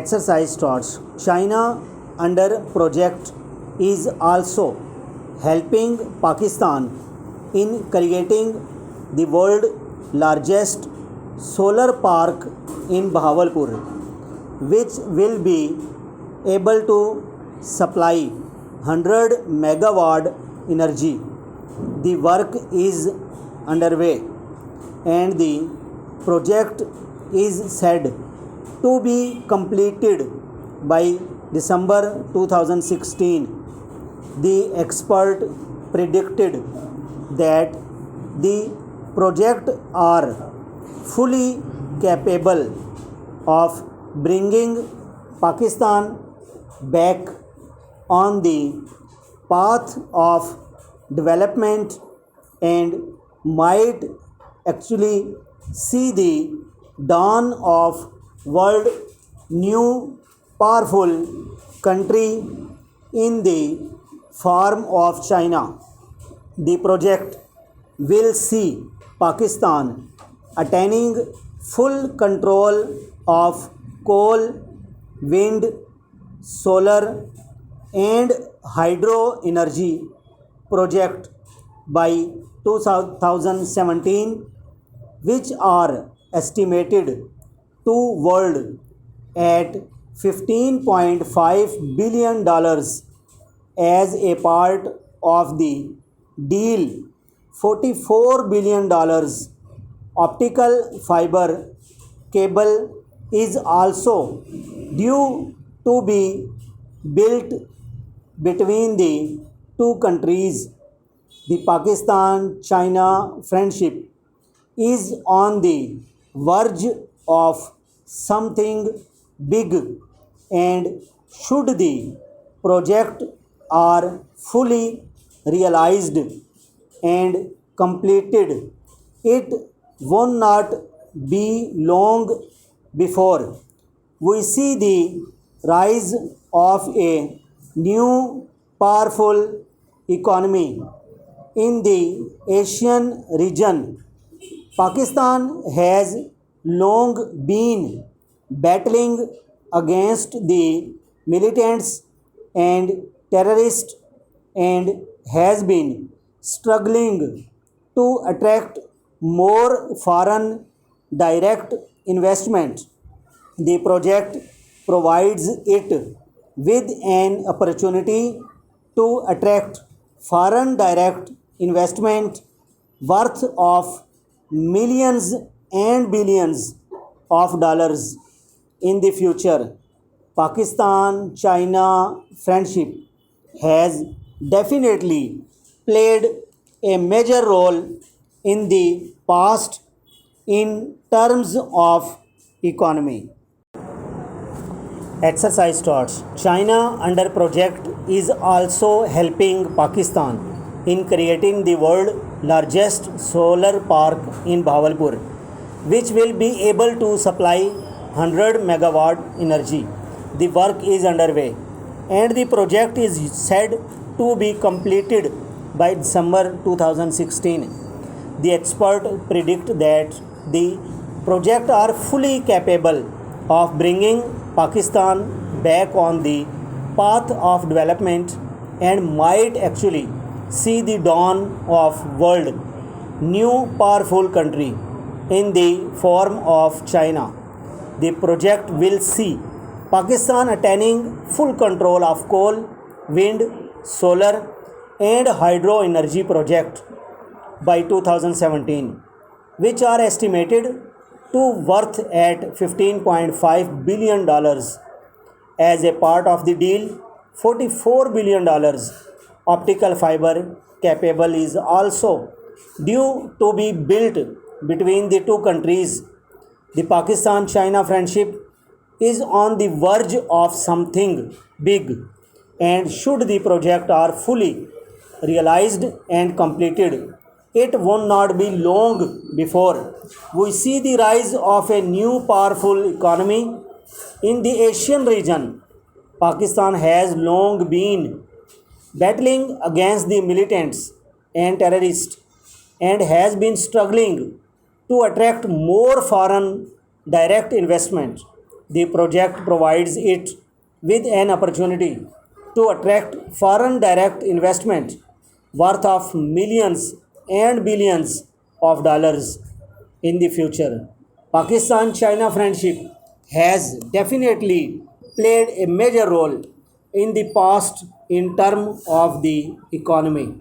Exercise starts. China under project is also helping Pakistan in creating the world largest solar park in Bahawalpur, which will be able to supply 100 megawatt energy. The work is underway and the project is said to be completed by December 2016. The expert predicted that the project are fully capable of bringing Pakistan back on the path of development and might actually see the dawn of world new powerful country in the form of China. The project will see Pakistan attaining full control of coal, wind, solar and hydro energy project by 2017, which are estimated to world at $15.5 billion as a part of the deal. $44 billion optical fiber cable is also due to be built between the two countries. The Pakistan-China friendship is on the verge of something big, and should the project are fully realized and completed, it will not be long before we see the rise of a new powerful economy in the Asian region. Pakistan has long been battling against the militants and terrorists and has been struggling to attract more foreign direct investment. The project provides it with an opportunity to attract foreign direct investment worth of millions and billions of dollars in the future. Pakistan China friendship has definitely played a major role in the past in terms of economy. Exercise starts. China under project is also helping Pakistan in creating the world largest solar park in Bahawalpur, which will be able to supply 100 megawatt energy. The work is underway and the project is said to be completed by December 2016. The experts predict that the project are fully capable of bringing Pakistan back on the path of development and might actually see the dawn of world new powerful country in the form of China. The project will see Pakistan attaining full control of coal, wind, solar and hydro energy project by 2017, which are estimated to worth at $15.5 billion as a part of the deal. $44 billion optical fiber cable is also due to be built between the two countries. The Pakistan-China friendship is on the verge of something big, and should the project are fully realized and completed, it will not be long before we see the rise of a new powerful economy in the Asian region. Pakistan has long been battling against the militants and terrorists and has been struggling to attract more foreign direct investment. The project provides it with an opportunity to attract foreign direct investment worth of millions and billions of dollars in the future. Pakistan China friendship has definitely played a major role in the past in terms of the economy.